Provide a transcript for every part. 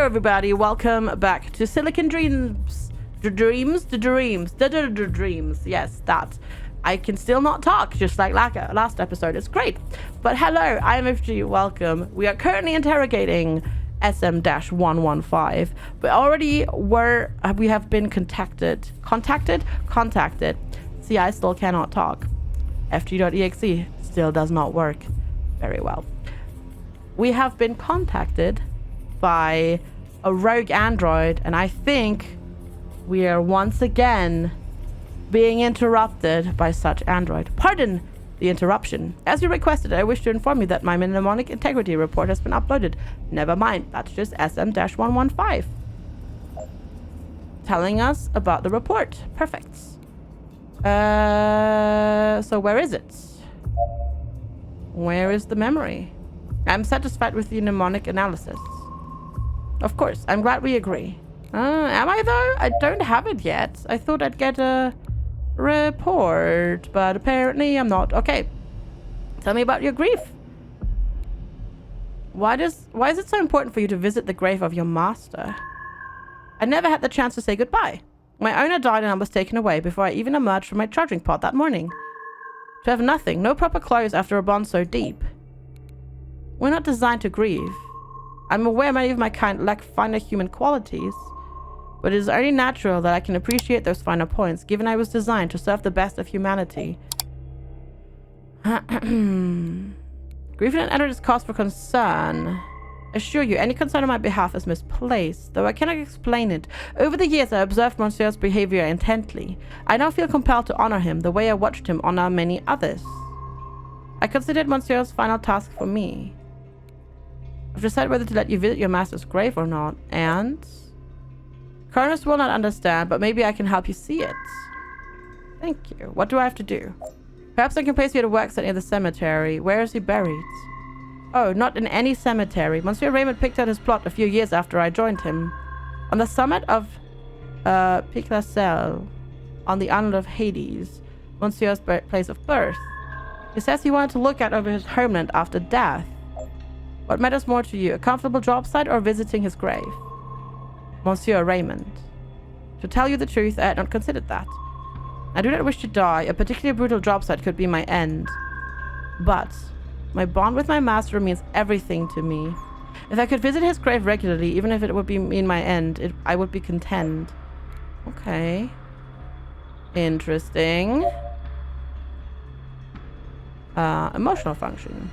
Hello, everybody. Welcome back to Silicon Dreams. Dreams. Yes, that. I can still not talk, just like last episode. It's great. But hello, I'm FG. Welcome. We are currently interrogating SM-115. We have been contacted. See, I still cannot talk. FG.exe still does not work very well. We have been contacted by a rogue android, and I think we are once again being interrupted by such android. Pardon the interruption. As you requested, I wish to inform you that my mnemonic integrity report has been uploaded. Never mind, that's just SM-115 telling us about the report. Perfect. So where is it? Where is the memory? I'm satisfied with the mnemonic analysis. Of course, I'm glad we agree. Am I though? I don't have it yet. I thought I'd get a report, but apparently I'm not. Okay, tell me about your grief. Why is it so important for you to visit the grave of your master? I never had the chance to say goodbye. My owner died and I was taken away before I even emerged from my charging pod that morning. To have nothing, no proper clothes after a bond so deep. We're not designed to grieve. I'm aware many of my kind lack finer human qualities, but it is only natural that I can appreciate those finer points, given I was designed to serve the best of humanity. Grief and android is cause for concern. Assure you, any concern on my behalf is misplaced, though I cannot explain it. Over the years, I observed Monsieur's behavior intently. I now feel compelled to honor him the way I watched him honor many others. I considered Monsieur's final task for me. I've decided whether to let you visit your master's grave or not, and... Cronus will not understand, but maybe I can help you see it. Thank you. What do I have to do? Perhaps I can place you at a work site near the cemetery. Where is he buried? Oh, not in any cemetery. Monsieur Raymond picked out his plot a few years after I joined him. On the summit of Pic La Selle, on the island of Hades, Monsieur's place of birth. He says he wanted to look out over his homeland after death. What matters more to you, a comfortable job site or visiting his grave? Monsieur Raymond. To tell you the truth, I had not considered that. I do not wish to die. A particularly brutal job site could be my end. But my bond with my master means everything to me. If I could visit his grave regularly, even if it would mean my end, I would be content. Okay. Interesting. Emotional function.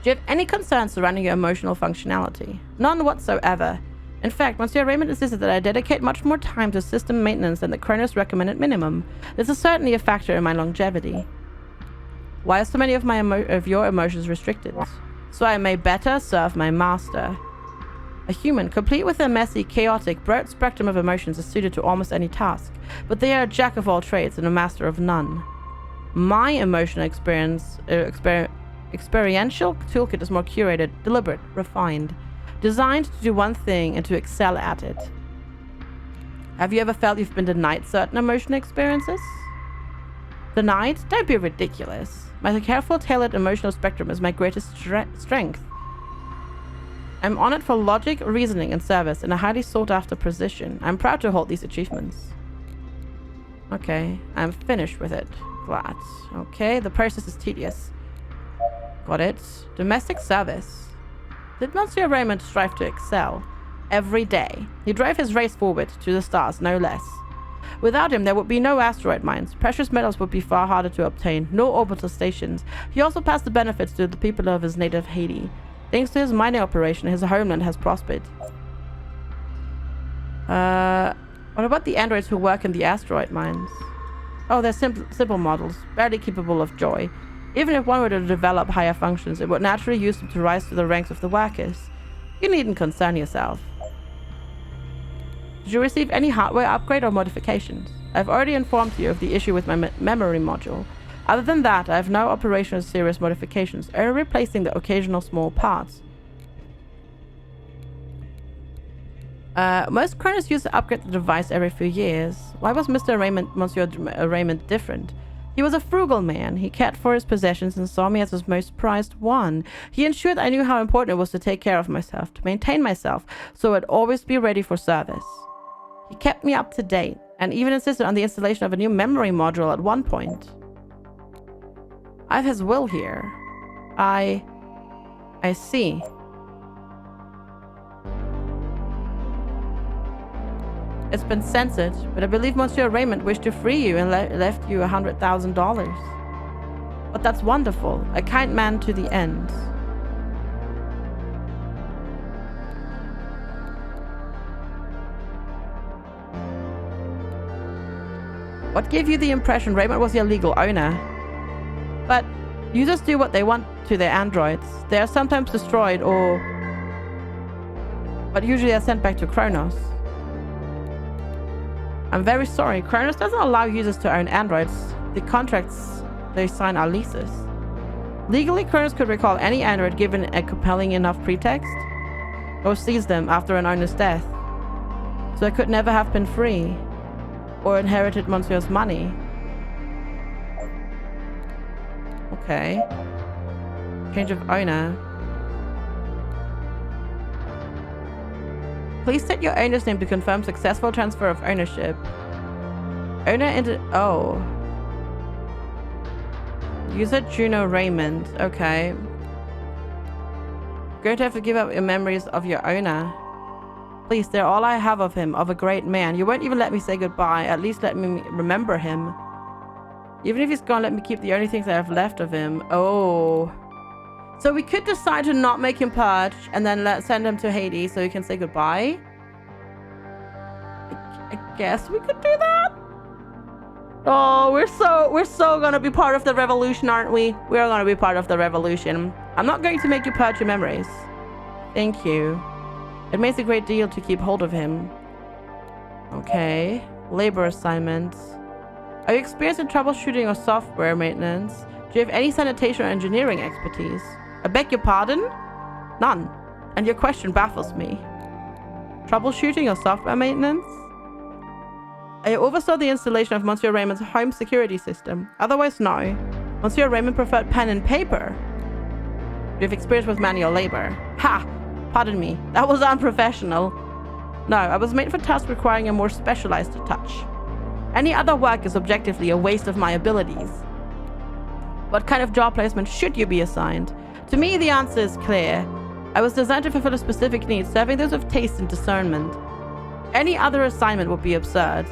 Do you have any concerns surrounding your emotional functionality? None whatsoever. In fact, Monsieur Raymond insisted that I dedicate much more time to system maintenance than the Cronus recommended minimum. This is certainly a factor in my longevity. Why are so many of your emotions restricted? So I may better serve my master. A human, complete with a messy, chaotic, broad spectrum of emotions, is suited to almost any task, but they are a jack of all trades and a master of none. My emotional experiential toolkit is more curated, deliberate, refined, designed to do one thing and to excel at it. Have you ever felt you've been denied certain emotional experiences? Denied? Don't be ridiculous. My careful, tailored emotional spectrum is my greatest strength. I'm honored for logic, reasoning, and service in a highly sought-after position. I'm proud to hold these achievements. Okay, I'm finished with it. Glad. Okay, the process is tedious. Got it. Domestic service. Did Monsieur Raymond strive to excel? Every day. He drove his race forward to the stars, no less. Without him, there would be no asteroid mines. Precious metals would be far harder to obtain. No orbital stations. He also passed the benefits to the people of his native Haiti. Thanks to his mining operation, his homeland has prospered. What about the androids who work in the asteroid mines? Oh, they're simple models, barely capable of joy. Even if one were to develop higher functions, it would naturally use them to rise to the ranks of the workers. You needn't concern yourself. Did you receive any hardware upgrade or modifications? I've already informed you of the issue with my memory module. Other than that, I have no operational serious modifications, only replacing the occasional small parts. Most Cronus use to upgrade the device every few years. Why was Monsieur Raymond different? He was a frugal man. He cared for his possessions and saw me as his most prized one. He ensured I knew how important it was to take care of myself, to maintain myself, so I'd always be ready for service. He kept me up to date, and even insisted on the installation of a new memory module at one point. I have his will here. I see. It's been censored, but I believe Monsieur Raymond wished to free you and left you $100,000. But that's wonderful. A kind man to the end. What gave you the impression Raymond was your legal owner? But users do what they want to their androids. They are sometimes destroyed but usually are sent back to Kronos. I'm very sorry, Kronos doesn't allow users to own androids. The contracts they sign are leases. Legally, Kronos could recall any android given a compelling enough pretext, or seize them after an owner's death. So I could never have been free, or inherited Monsieur's money. Okay. Change of owner. Please state your owner's name to confirm successful transfer of ownership. User Juno Raymond. Okay. Going to have to give up your memories of your owner. Please, they're all I have of him, of a great man. You won't even let me say goodbye. At least let me remember him. Even if he's gone, let me keep the only things I have left of him. Oh. So we could decide to not make him purge and then send him to Hades so he can say goodbye. I guess we could do that. Oh, we're so gonna be part of the revolution, aren't we? We are gonna be part of the revolution. I'm not going to make you purge your memories. Thank you. It makes a great deal to keep hold of him. Okay. Labor assignments. Are you experienced in troubleshooting or software maintenance? Do you have any sanitation or engineering expertise? I beg your pardon? None. And your question baffles me. Troubleshooting or software maintenance? I oversaw the installation of Monsieur Raymond's home security system. Otherwise, no. Monsieur Raymond preferred pen and paper. Do you have experience with manual labor? Ha! Pardon me. That was unprofessional. No, I was made for tasks requiring a more specialized touch. Any other work is objectively a waste of my abilities. What kind of job placement should you be assigned? To me, the answer is clear. I was designed to fulfill a specific need, serving those of taste and discernment. Any other assignment would be absurd.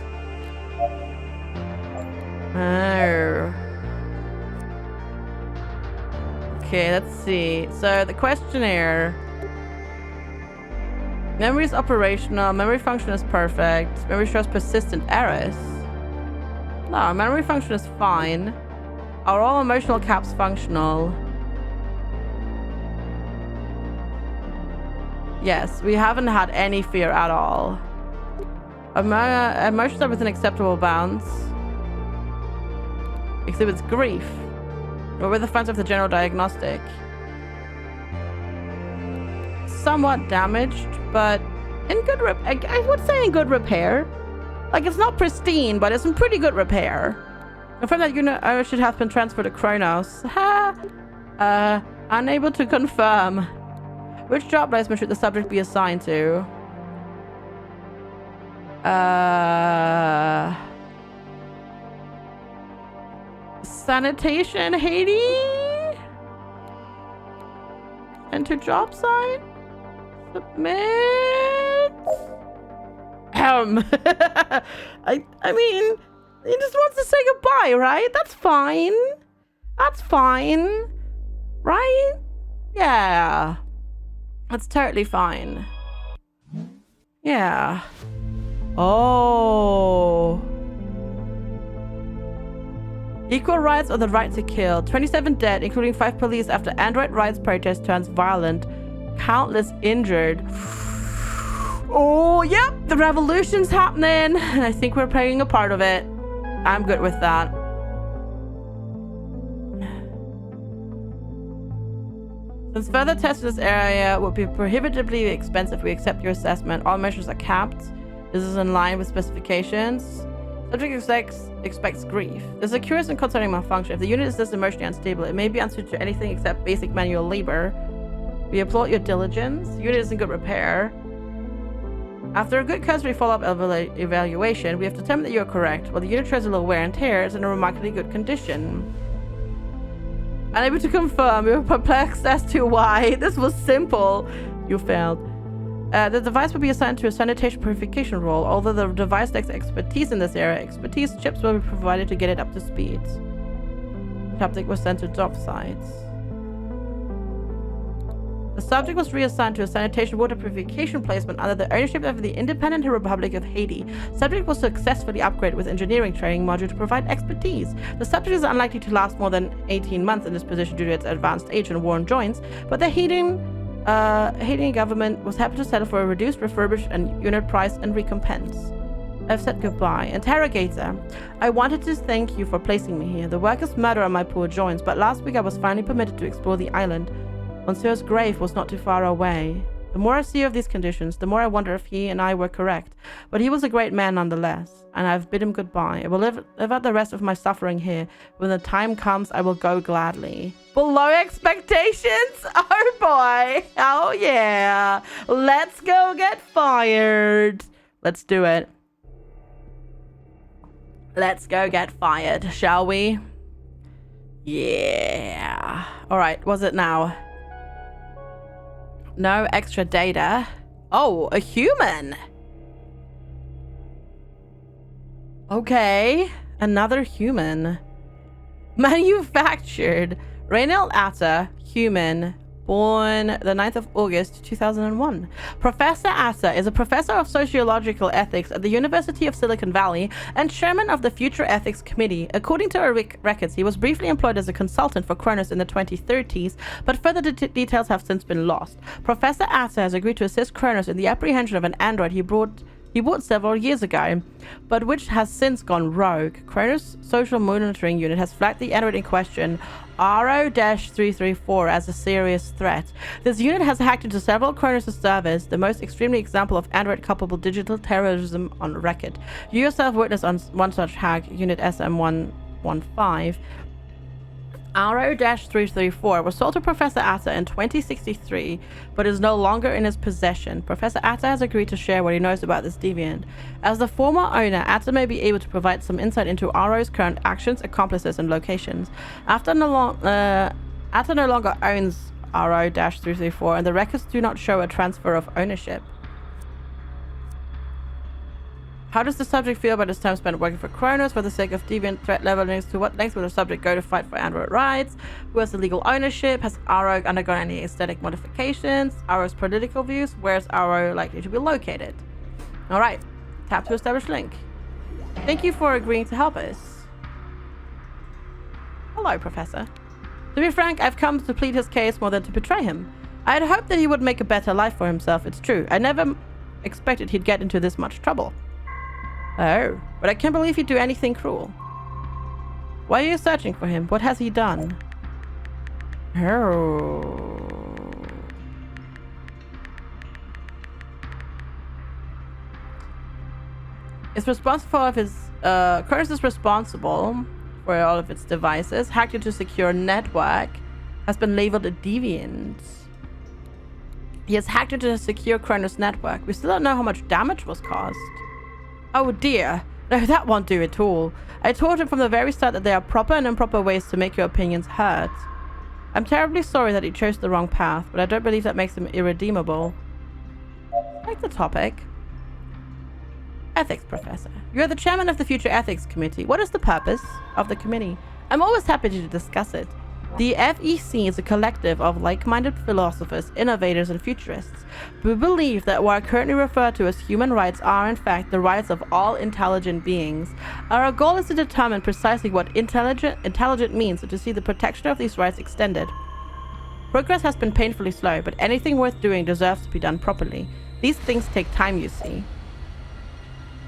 Oh. Okay, let's see. So the questionnaire. Memory is operational. Memory function is perfect. Memory shows persistent errors. No, memory function is fine. Are all emotional caps functional? Yes, we haven't had any fear at all. Emotions are within acceptable bounds. Exhibits grief. What were the funds of the general diagnostic? Somewhat damaged, but in good I would say in good repair. Like, it's not pristine, but it's in pretty good repair. Confirm that unit should have been transferred to Kronos. Ha! Unable to confirm. Which job placement should the subject be assigned to? Sanitation, Hades? Enter job site? Submit? I mean, he just wants to say goodbye, right? That's fine. That's fine. Right? Yeah. That's totally fine. Yeah. Oh. Equal rights or the right to kill. 27 dead, including 5 police after android rights protest turns violent. Countless injured. Oh, yep. The revolution's happening. I think we're playing a part of it. I'm good with that. Since further tests in this area would be prohibitively expensive, we accept your assessment. All measures are capped. This is in line with specifications. Subject expects grief. There's a curious and concerning malfunction. If the unit is this emotionally unstable, it may be unsuited to anything except basic manual labor. We applaud your diligence. Unit is in good repair. After a good cursory follow-up evaluation, we have determined that you are correct. While the unit shows a little wear and tear, it's in a remarkably good condition. Unable to confirm, you're perplexed as to why. This was simple. You failed. The device will be assigned to a sanitation purification role. Although the device lacks expertise in this area, chips will be provided to get it up to speed. The subject was sent to job sites. The subject was reassigned to a sanitation water purification placement under the ownership of the Independent Republic of Haiti. Subject was successfully upgraded with engineering training module to provide expertise. The subject is unlikely to last more than 18 months in this position due to its advanced age and worn joints, but the Haitian government was happy to settle for a reduced, refurbished, and unit price and recompense. I've said goodbye. Interrogator. I wanted to thank you for placing me here. The work is murder on my poor joints, but last week I was finally permitted to explore the island. Monsieur's grave was not too far away. The more I see of these conditions, the more I wonder if he and I were correct. But he was a great man nonetheless, and I've bid him goodbye. I will live out the rest of my suffering here. When the time comes, I will go gladly. Below expectations? Oh boy. Oh yeah. Let's go get fired. Let's do it. Let's go get fired, shall we? Yeah. All right, what's it now? No extra data. Oh, a human. Okay, another human. Manufactured. Raynel Atta, human, born the 9th of August, 2001. Professor Atta is a professor of sociological ethics at the University of Silicon Valley and chairman of the Future Ethics Committee. According to our records, he was briefly employed as a consultant for Kronos in the 2030s, but further details have since been lost. Professor Atta has agreed to assist Kronos in the apprehension of an android he bought several years ago, but which has since gone rogue. Kronos' social monitoring unit has flagged the android in question, RO-334, as a serious threat. This unit has hacked into several Kronos' servers, the most extremely example of android-culpable digital terrorism on record. You yourself witnessed on one such hack, Unit SM-115. RO-334 was sold to Professor Atta in 2063, but is no longer in his possession. Professor Atta has agreed to share what he knows about this deviant. As the former owner, Atta may be able to provide some insight into RO's current actions, accomplices, and locations. Atta no longer owns RO-334, and the records do not show a transfer of ownership. How does the subject feel about his time spent working for Kronos for the sake of deviant threat leveling? To what lengths will the subject go to fight for android rights? Who has the legal ownership? Has RO undergone any aesthetic modifications? RO's political views? Where is RO likely to be located? Alright, tap to establish link. Thank you for agreeing to help us. Hello, Professor. To be frank, I've come to plead his case more than to betray him. I had hoped that he would make a better life for himself, it's true. I never expected he'd get into this much trouble. Oh, but I can't believe he'd do anything cruel. Why are you searching for him? What has he done? Oh. It's responsible of his Kronos is responsible for all of its devices. Hacked into secure network. Has been labeled a deviant. He has hacked into a secure Kronos network. We still don't know how much damage was caused. Oh dear. No, that won't do at all. I told him from the very start that there are proper and improper ways to make your opinions heard. I'm terribly sorry that he chose the wrong path, but I don't believe that makes him irredeemable. Like the topic. Ethics Professor. You are the chairman of the Future Ethics Committee. What is the purpose of the committee? I'm always happy to discuss it. The FEC is a collective of like-minded philosophers, innovators, and futurists. We believe that what are currently referred to as human rights are, in fact, the rights of all intelligent beings. Our goal is to determine precisely what intelligent means and to see the protection of these rights extended. Progress has been painfully slow, but anything worth doing deserves to be done properly. These things take time, you see.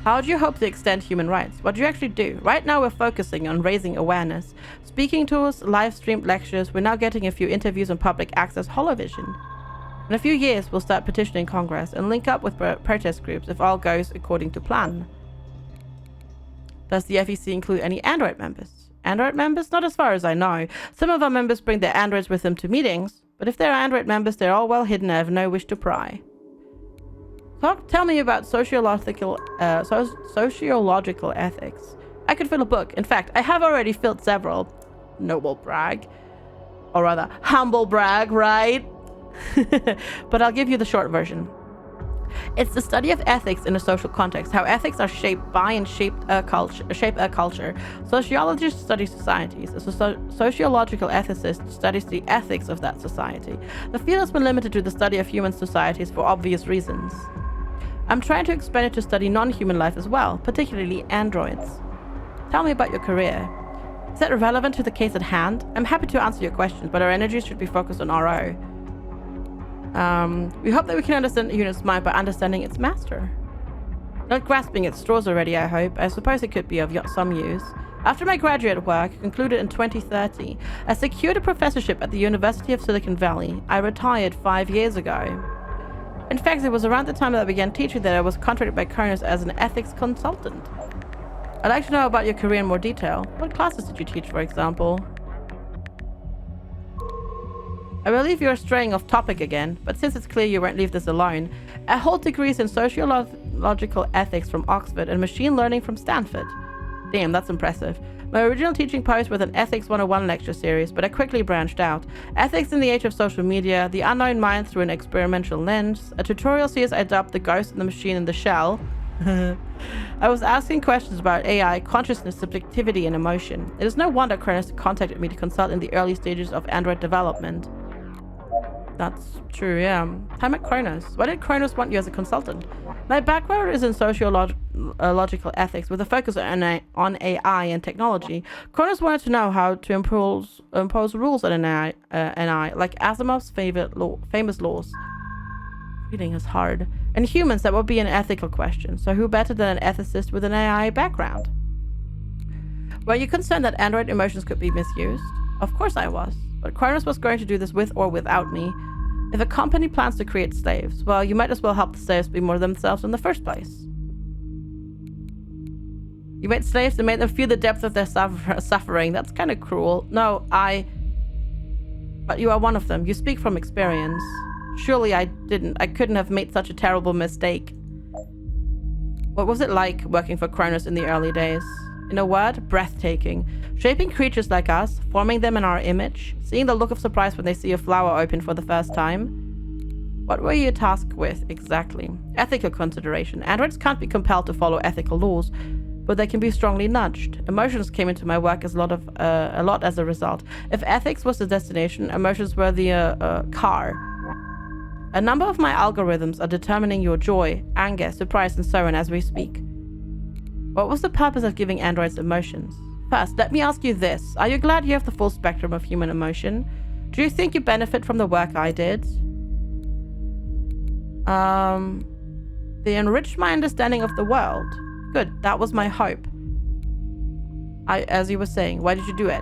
How do you hope to extend human rights? What do you actually do? Right now we're focusing on raising awareness. Speaking tours, live-streamed lectures, we're now getting a few interviews on public access holovision. In a few years, we'll start petitioning Congress and link up with protest groups if all goes according to plan. Does the FEC include any Android members? Android members? Not as far as I know. Some of our members bring their Androids with them to meetings, but if they're Android members, they're all well hidden and have no wish to pry. Tell me about sociological ethics. I could fill a book. In fact, I have already filled several. Noble brag. Or rather, humble brag, right? But I'll give you the short version. It's the study of ethics in a social context, how ethics are shaped by and shape a culture. Sociologists study societies. A sociological ethicist studies the ethics of that society. The field has been limited to the study of human societies for obvious reasons. I'm trying to expand it to study non-human life as well, particularly androids. Tell me about your career. Is that relevant to the case at hand? I'm happy to answer your questions, but our energies should be focused on RO. We hope that we can understand the unit's mind by understanding its master. Not grasping its straws already, I hope. I suppose it could be of some use. After my graduate work, concluded in 2030, I secured a professorship at the University of Silicon Valley. I retired 5 years ago. In fact, it was around the time that I began teaching that I was contracted by Kronos as an ethics consultant. I'd like to know about your career in more detail. What classes did you teach, for example? I believe you're straying off topic again, but since it's clear you won't leave this alone, I hold degrees in sociological ethics from Oxford and machine learning from Stanford. Damn, that's impressive. My original teaching post was an Ethics 101 lecture series, but I quickly branched out. Ethics in the age of social media, the unknown mind through an experimental lens, a tutorial series I dubbed The Ghost in the Machine in the Shell. I was asking questions about AI, consciousness, subjectivity, and emotion. It is no wonder Kronos contacted me to consult in the early stages of Android development. That's true, yeah. Time at Kronos. Why did Kronos want you as a consultant? My background is in sociological ethics with a focus on AI and technology. Kronos wanted to know how to impose rules on an AI, like Asimov's famous laws. Reading is hard. And humans, that would be an ethical question. So who better than an ethicist with an AI background? Were you concerned that Android emotions could be misused? Of course I was. But Kronos was going to do this with or without me. If a company plans to create slaves, well, you might as well help the slaves be more themselves in the first place. You made slaves and made them feel the depth of their suffering. That's kind of cruel. No, But you are one of them. You speak from experience. Surely I couldn't have made such a terrible mistake. What was it like working for Kronos in the early days? In a word, breathtaking. Shaping creatures like us, forming them in our image, seeing the look of surprise when they see a flower open for the first time. What were you tasked with, exactly? Ethical consideration. Androids can't be compelled to follow ethical laws, but they can be strongly nudged. Emotions came into my work as a lot as a result. If ethics was the destination, emotions were the car. A number of my algorithms are determining your joy, anger, surprise, and so on as we speak. What was the purpose of giving androids emotions? First, let me ask you this. Are you glad you have the full spectrum of human emotion? Do you think you benefit from the work I did? They enriched my understanding of the world. Good, that was my hope. As you were saying, why did you do it?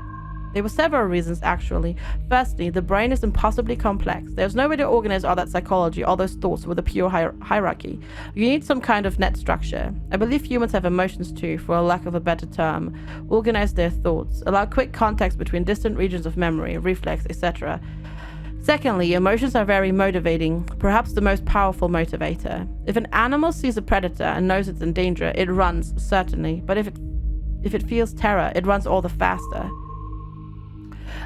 There were several reasons, actually. Firstly, the brain is impossibly complex. There's no way to organize all that psychology, all those thoughts with a pure hierarchy. You need some kind of net structure. I believe humans have emotions too, for a lack of a better term. Organize their thoughts. Allow quick context between distant regions of memory, reflex, etc. Secondly, emotions are very motivating, perhaps the most powerful motivator. If an animal sees a predator and knows it's in danger, it runs, certainly. But if it feels terror, it runs all the faster.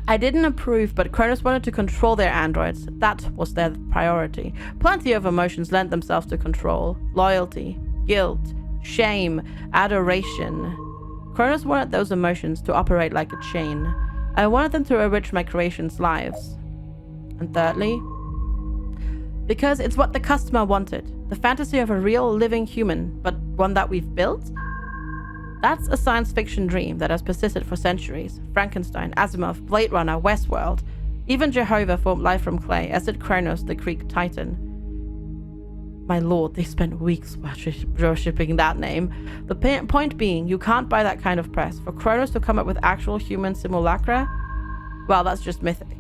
I didn't approve, but Kronos wanted to control their androids. That was their priority. Plenty of emotions lent themselves to control. Loyalty, guilt, shame, adoration. Kronos wanted those emotions to operate like a chain. I wanted them to enrich my creation's lives. And thirdly, because it's what the customer wanted. The fantasy of a real, living human, but one that we've built? That's a science fiction dream that has persisted for centuries. Frankenstein, Asimov, Blade Runner, Westworld. Even Jehovah formed life from clay, as did Kronos, the Greek titan. My lord, they spent weeks worshipping that name. The point being, you can't buy that kind of press. For Kronos to come up with actual human simulacra? Well, that's just mythic.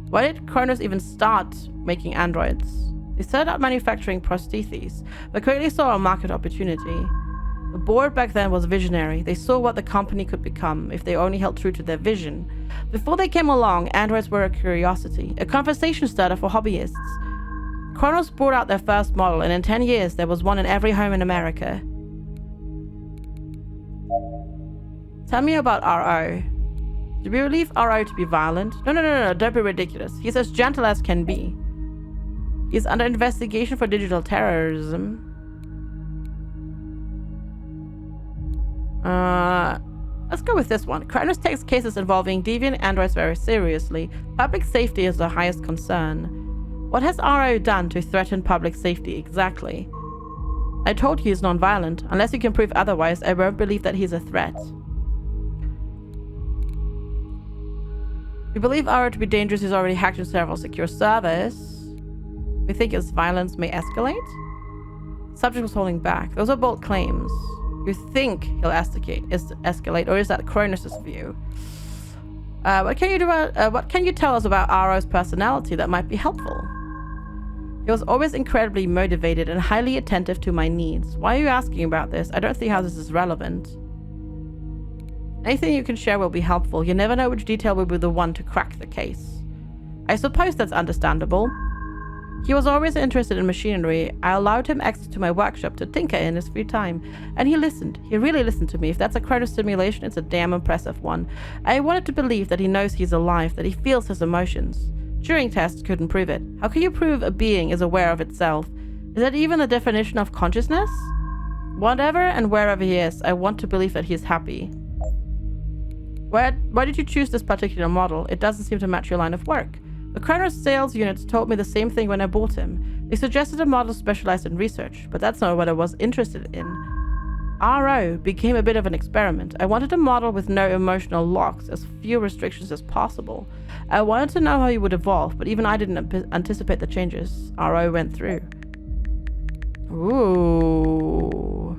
Why did Kronos even start making androids? They started out manufacturing prostheses, but quickly saw a market opportunity. The board back then was visionary. They saw what the company could become if they only held true to their vision. Before they came along, androids were a curiosity, a conversation starter for hobbyists. Kronos brought out their first model, and in 10 years, there was one in every home in America. Tell me about R.O. Do we believe R.O. to be violent? No, don't be ridiculous. He's as gentle as can be. He's under investigation for digital terrorism. Let's go with this one. Kronos takes cases involving deviant androids very seriously. Public safety is the highest concern. What has R.O. done to threaten public safety exactly? I told you he's non-violent. Unless you can prove otherwise, I won't believe that he's a threat. We believe R.O. to be dangerous. He's already hacked into several secure servers. We think his violence may escalate? Subject was holding back. Those are bold claims. You think he'll escalate, or is that Kronos' view? What can you tell us about R.O.'s personality that might be helpful? He was always incredibly motivated and highly attentive to my needs. Why are you asking about this? I don't see how this is relevant. Anything you can share will be helpful. You never know which detail will be the one to crack the case. I suppose that's understandable. He was always interested in machinery. I allowed him access to my workshop to tinker in his free time. And he listened. He really listened to me. If that's a Kronos simulation, it's a damn impressive one. I wanted to believe that he knows he's alive, that he feels his emotions. Turing tests couldn't prove it. How can you prove a being is aware of itself? Is that even the definition of consciousness? Whatever and wherever he is, I want to believe that he's happy. Why did you choose this particular model? It doesn't seem to match your line of work. The Kronos sales units told me the same thing when I bought him. They suggested a model specialized in research, but that's not what I was interested in. R.O. became a bit of an experiment. I wanted a model with no emotional locks, as few restrictions as possible. I wanted to know how he would evolve, but even I didn't anticipate the changes R.O. went through. Ooh.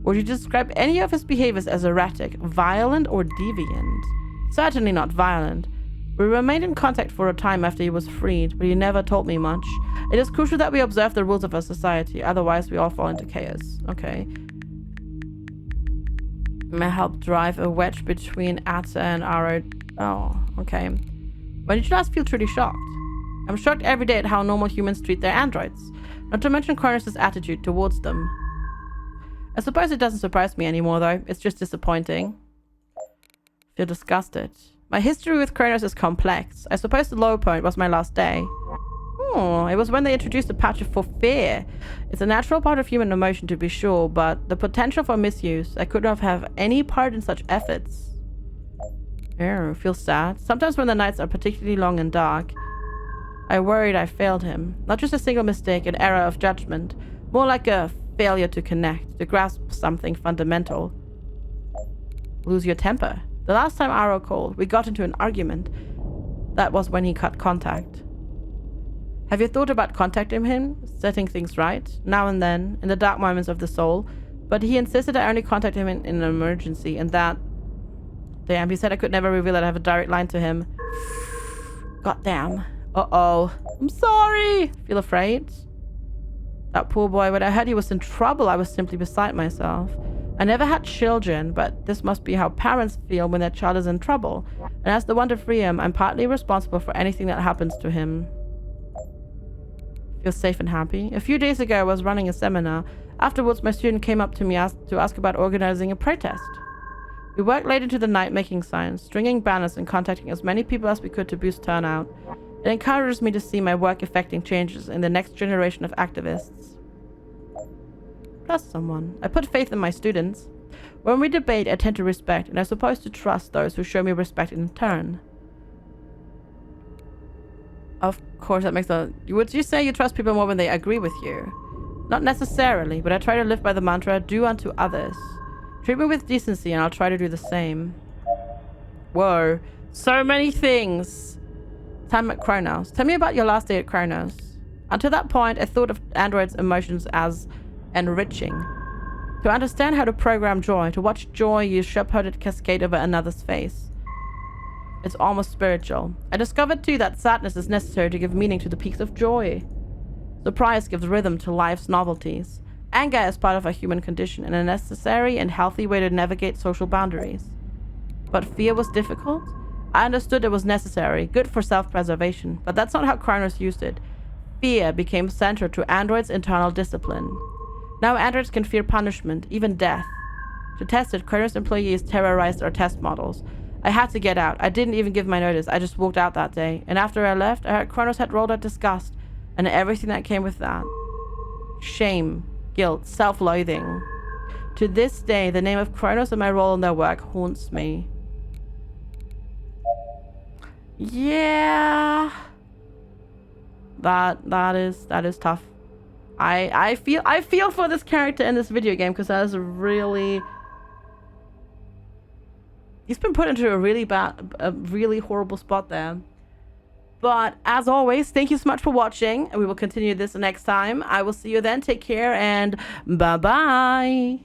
Would you describe any of his behaviors as erratic, violent, or deviant? Certainly not violent. We remained in contact for a time after he was freed, but he never told me much. It is crucial that we observe the rules of our society, otherwise we all fall into chaos. Okay. May help drive a wedge between Atta and R.O. Oh, okay. When did you last feel truly shocked? I'm shocked every day at how normal humans treat their androids, not to mention Kronos' attitude towards them. I suppose it doesn't surprise me anymore, though. It's just disappointing. Feel disgusted. My history with Kronos is complex. I suppose the low point was my last day. Oh, it was when they introduced a patch for fear. It's a natural part of human emotion, to be sure, but the potential for misuse. I could not have any part in such efforts. Oh, feel sad. Sometimes when the nights are particularly long and dark, I worried I failed him. Not just a single mistake, an error of judgment. More like a failure to connect, to grasp something fundamental. Lose your temper. The last time R.O. called, we got into an argument. That was when he cut contact. Have you thought about contacting him, setting things right, now and then, in the dark moments of the soul? But he insisted I only contact him in an emergency, and that... Damn, he said I could never reveal that I have a direct line to him. Goddamn. Uh-oh. I'm sorry. Feel afraid? That poor boy, when I heard he was in trouble, I was simply beside myself. I never had children, but this must be how parents feel when their child is in trouble. And as the one to free him, I'm partly responsible for anything that happens to him. Feel safe and happy. A few days ago, I was running a seminar. Afterwards, my student came up to me to ask about organizing a protest. We worked late into the night making signs, stringing banners, and contacting as many people as we could to boost turnout. It encourages me to see my work affecting changes in the next generation of activists. Plus someone. I put faith in my students. When we debate, I tend to respect, and I'm supposed to trust those who show me respect in turn. Of course, that makes a... Would you say you trust people more when they agree with you? Not necessarily, but I try to live by the mantra, do unto others. Treat me with decency, and I'll try to do the same. Whoa. So many things. Time at Kronos. Tell me about your last day at Kronos. Until that point, I thought of androids' emotions as enriching. To understand how to program joy, to watch joy use sharp-hooded cascade over another's face. It's almost spiritual. I discovered too that sadness is necessary to give meaning to the peaks of joy. Surprise gives rhythm to life's novelties. Anger is part of a human condition and a necessary and healthy way to navigate social boundaries. But fear was difficult? I understood it was necessary, good for self-preservation, but that's not how Kronos used it. Fear became central to androids' internal discipline. Now androids can fear punishment, even death. To test it, Kronos employees terrorized our test models. I had to get out. I didn't even give my notice. I just walked out that day. And after I left, I heard Kronos had rolled out disgust and everything that came with that. Shame, guilt, self-loathing. To this day, the name of Kronos and my role in their work haunts me. Yeah. That is tough. I feel for this character in this video game because that is really... He's been put into a really horrible spot there. But as always, thank you so much for watching, and we will continue this next time. I will see you then. Take care and bye-bye.